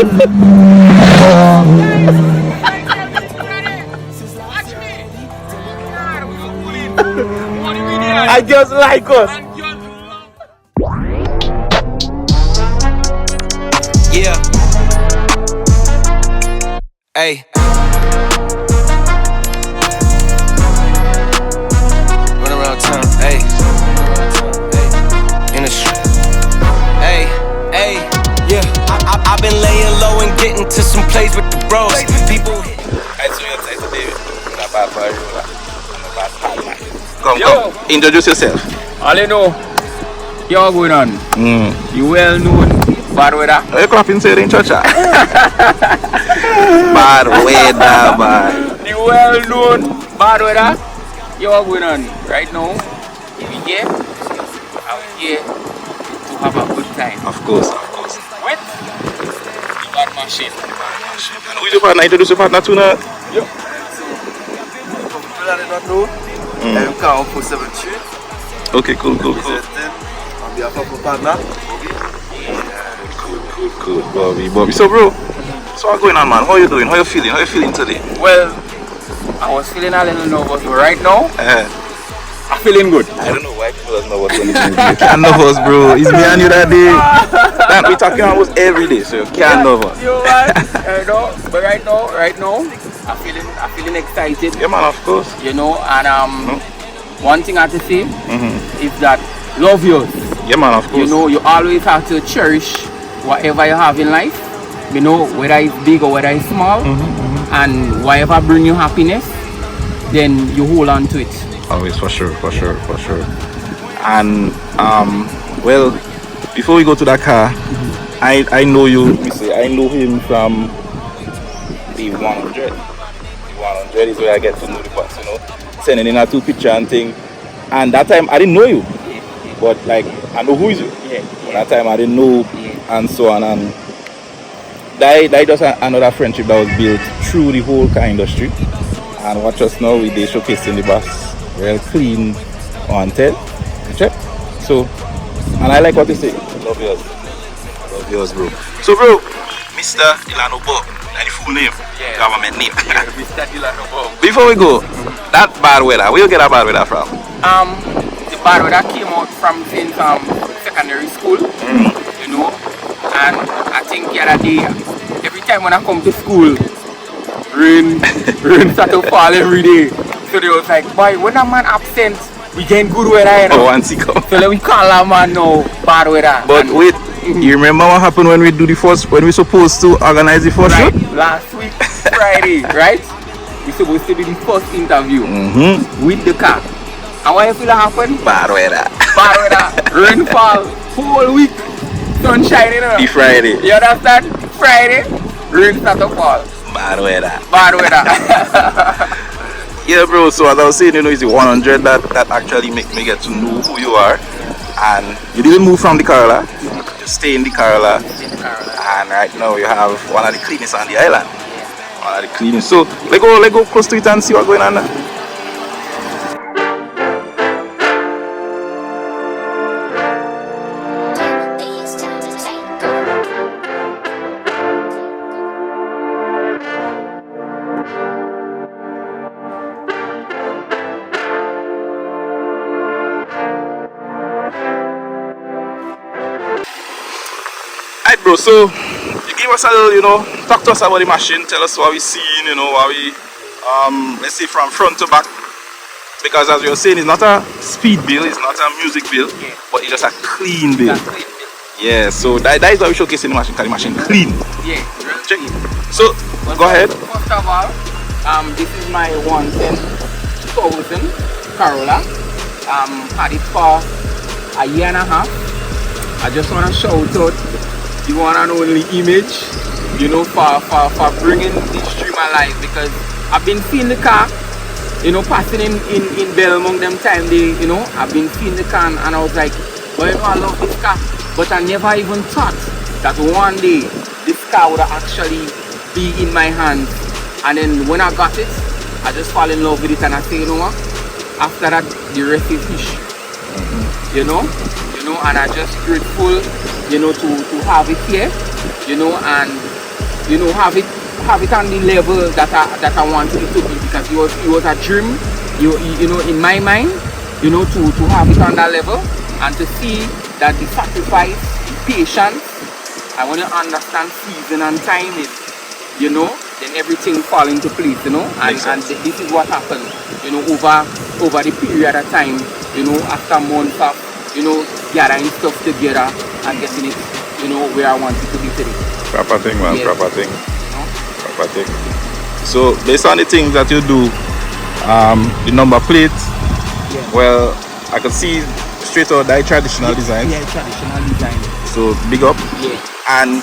I just like us. Yeah. Hey. Run around town. Hey. In the street. Hey. Hey. Yeah. I've been laying low and getting to some plays with the bros. People. Come. Introduce yourself. All you know, you're going on. You well known bad weather. Are you clapping say in church? Bad weather, man. The well known bad weather. You're going on right now. We here. I'm here to have a good time. Of course. With the bad machine. Who is your partner? Introduce your partner too now. Yo. I'm calm for 7-3. Okay, cool. On behalf of my partner, Cool, Bobby. So, bro, so what's going on, man? How you doing? How you feeling? How you feeling today? Well, I was feeling a little nervous, but right now, I'm feeling good. I don't know why people don't know what's going on. You can't know us, bro. It's me and you that day. Man, we talking almost every day, so you can't know us. Yo, man. I know, but right now, I'm feeling excited. Yeah, man, of course. You know, and one thing I have to say is that love yours. Yeah, man, of course. You know, you always have to cherish whatever you have in life. You know, whether it's big or whether it's small, and whatever bring you happiness, then you hold on to it. Always, for sure. And well, before we go to that car, I know you. I know him from the 100. The 100 is where I get to know the boss. You know, sending in a 2 picture and thing. And that time I didn't know you, but like I know who is you. But that time I didn't know, and so on. And that just another friendship that was built through the whole car industry. And watch us now with the showcasing the bus. Well clean on tail. Check. So, and I like what you say. Love yours, bro. So, bro, Mr. Delano Bob, that's the full name, government name. Mr. Delano Bob. Before we go, that bad weather, where you get that bad weather from? The bad weather came out from since secondary school, you know, and I think the other day, every time when I come to school, rain start to fall every day. So they was like, boy, when a man absent, we get good weather, you know. Oh, once he come. So then we call a man now bad weather. But wait, you remember what happened when we we supposed to organize the first show? Last week, Friday, right? We supposed to do the first interview with the car. And what you feel happen? Bad weather. Rainfall, whole week, sunshine, you know. The Friday. You understand? Friday, rain start to fall. Bad weather. Yeah, bro, so as I was saying, you know, it's the 100 that actually make me get to know who you are. And you didn't move from the Corolla, you stay in the Corolla. And right now you have one of the cleanest on the island. One of the cleanest. So let's go close to it and see what's going on there. Alright, bro, so you give us a little, you know, talk to us about the machine, tell us what we seen, you know, what we, let's say from front to back, because as you're saying, it's not a speed build, it's not a music build, but it's just a clean build. Yeah, so that is why we showcasing the machine, because the machine clean. Yeah, check. So, go ahead. First of all, this is my 110,000 Corolla. Had it for a year and a half. I just want to shout out the one and only Image, you know, for bringing this dream alive, because I've been seeing the car, you know, passing in Belmont them time they, you know, I've been seeing the car and I was like, well, you know, I love this car, but I never even thought that one day this car would actually be in my hands. And then when I got it, I just fall in love with it and I say, you know what, after that the rest is history. You know, and I'm just grateful, you know, to have it here, you know, and have it on the level that I wanted it to be, because it was a dream, in my mind, to have it on that level, and to see that the sacrifice, the patience, I want to understand season and timing, then everything fall into place, and this is what happened, over the period of time, after months of, gathering stuff together and getting it, where I want it to be today. Proper thing, man. Yes. Proper thing. Proper thing. So based on the things that you do, the number plate, well, I can see straight out that traditional design. Yeah, traditional design. So big up. Yeah. And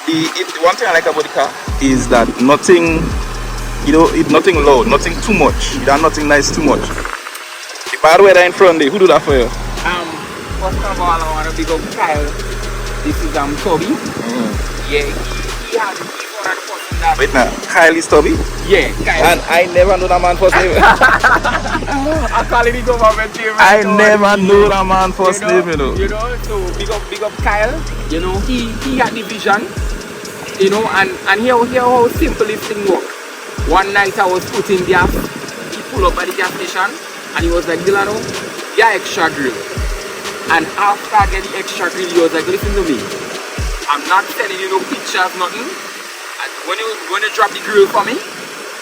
the one thing I like about the car is that nothing, nothing loud, nothing too much. You don't nothing nice too much. The bad weather in front there, who do that for you? First of all, I want to big up Kyle. This is Toby. Yeah, he has one of the person that. Wait now, Kyle is Toby? Yeah, Kyle. And I never knew that man first name. I call it the government name. I never knew that man first name, So big up Kyle. He had the vision. And here how simple this thing work. One night I was putting gas. He pulled up at the gas station and he was like, Delano, yeah, extra grill. And after I get the extra grill, he was like, listen to me. I'm not telling you no pictures, nothing. And when you drop the grill for me,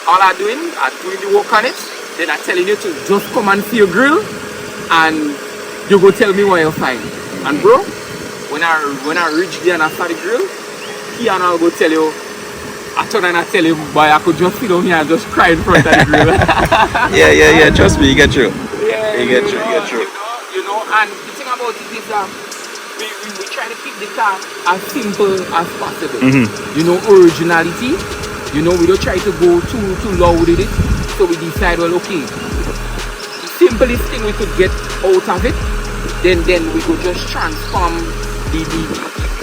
all I'm doing the work on it. Then I'm telling you to just come and see your grill, and you go tell me what you find. And bro, when I reach there and I start the grill, he and I'll go tell you. I turn and I tell him, boy, I could just sit down here and just cry in front of the grill. yeah. Trust me, you get through. Yeah, you get through. And the thing about it is that we try to keep the car as simple as possible. Originality. We don't try to go too loud with it. So we decide, well, okay, the simplest thing we could get out of it, then we could just transform the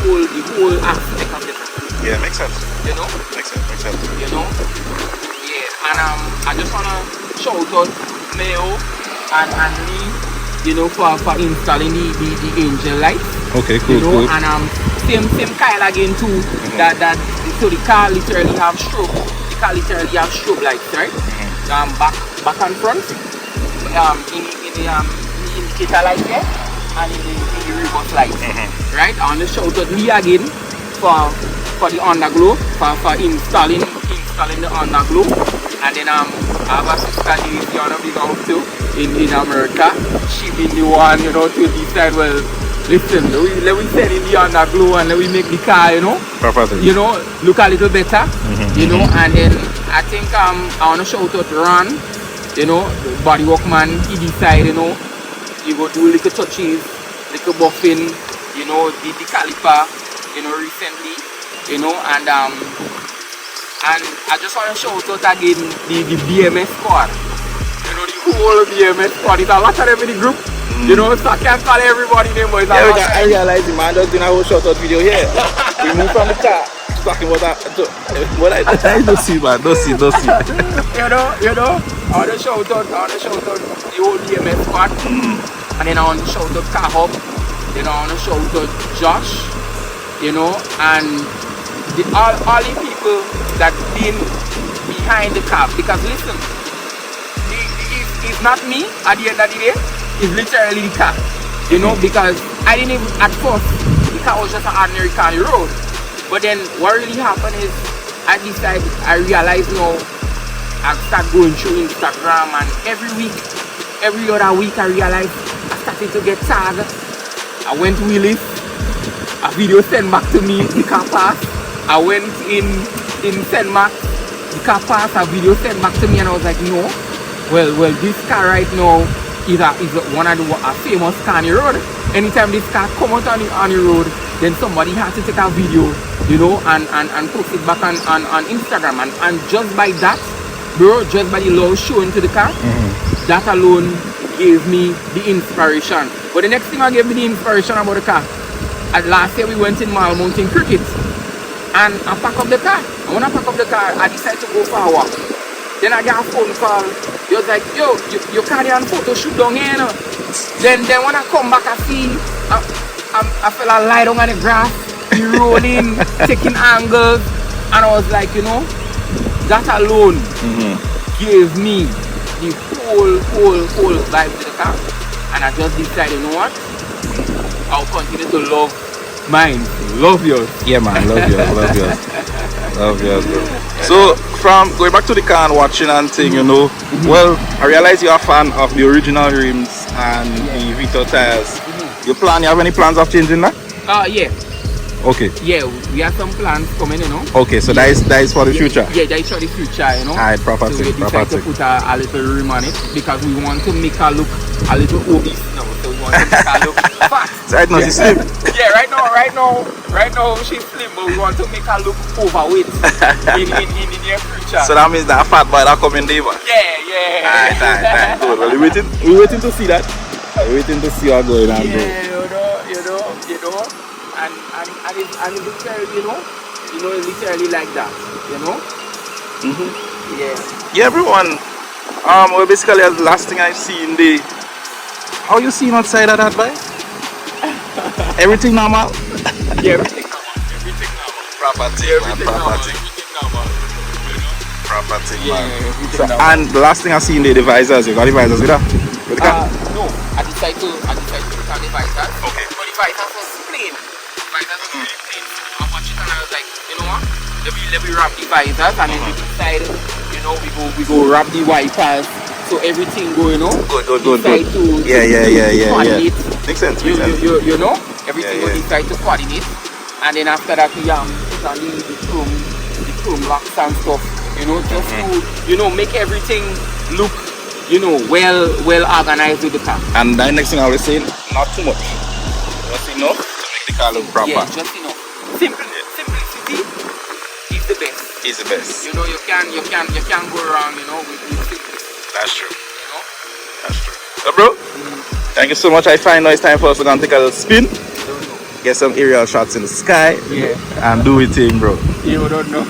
whole aspect of it. Yeah, makes sense. Makes sense. Yeah, and I just wanna shout out Mayo and Lee. For installing the angel light. Okay, cool. And same Kyle again too. So the car literally have strobe. The car literally have strobe lights, right? Back and front. In the indicator light there, and in the reverse light. Right? I want to shout out Lee again for the underglow, for installing the underglow. And then I have a sister who is big out too in America. She been the one, to decide, well, listen, let we send in the underglow and let we make the car, look a little better, and then I think I want to shout out Ron, the body workman. He decide, you go do little touches, little buffing, the caliper, recently, and I just want to shout out again the BMS squad. The whole BMS squad. It's a lot of them in the group. So I can't call everybody name, but it's a lot. I realize the man just doing a whole shout out video here. We move from the car. Talking about that. What I don't see, man. Don't see. I want to shout out the whole BMS squad. And then I want to shout out Car Hub. Then I want to shout out Josh. And all the people that been behind the car, because listen, it's not me at the end of the day, it's literally the car, because I didn't even, at first, the car was just an ordinary car on the road, but then what really happened is, I realized now, I start going through Instagram, and every other week I realized I started to get tagged. I went to Willis, a video sent back to me, the car passed. I went in St. Mark, the car passed, a video sent back to me, and I was like, no. Well, this car right now is one of a famous car on the road. Anytime this car come out on the road, then somebody has to take a video, and post it back on Instagram. And just by that, bro, just by the love showing to the car, that alone gave me the inspiration. But the next thing I gave me the inspiration about the car, last year we went in Mile Mountain Cricket. And I pack up the car. And when I pack up the car, I decide to go for a walk. Then I get a phone call. He was like, yo, you carry on photo shoot down here, Then when I come back, I see I fell lie down on the grass, he rolling, taking angles. And I was like, you know, that alone gave me the whole vibe to the car. And I just decided, you know what? I'll continue to love mine. Love yours. Yeah, man, love yours, love yours. Love yours, bro. So, from going back to the car and watching and thing, you know, well, I realize you're a fan of the original rims and the Vito tires. You have any plans of changing that? Yeah. Okay. Yeah, we have some plans coming, you know. Okay, so that is for the future. Yeah, that is for the future, you know. Alright, proper So thing, we proper decided to thing. put a little rim on it because we want to make her look a little obese now. So we want to make her look fat. Right now, she's slim. Yeah, right now she's slim, but we want to make her look overweight in the near future. So that means that fat boy that coming there. Yeah. Alright, good. Well, we're waiting to see that. We're waiting to see how going on, bro. You know, and it's literally, you know, it's literally like that, you know. Yeah, everyone. Well, basically, the last thing I've seen, how you seen outside of that, boy? Everything normal? Yeah, everything normal. Proper thing, man. Proper thing. Proper thing, man. So, normal. and the last thing I seen, the visors. You got the visors with that? With the car? No, I decided to put on the visors. Okay. But the visors was plain. I watched it and I was like, you know what? Let me wrap the visors and then we decide, you know, we go wrap the wipers so everything go, you know. Good. Decide to Yeah. coordinate. Makes sense. You know, everything Yeah. will decide to coordinate, and then after that we put on the chrome locks and stuff, you know, just to, you know, make everything look, you know, well organized with the car. And the next thing I was saying, not too much. Just enough to make the car look proper. Yeah, just enough. Simplicity is the best. Is the best. You know, you can go wrong, you know, with simplicity. That's true. You know. That's true. So, bro, thank you so much. I find now it's time for us to go and take a little spin, get some aerial shots in the sky, Yeah. and do it thing, bro. You don't know.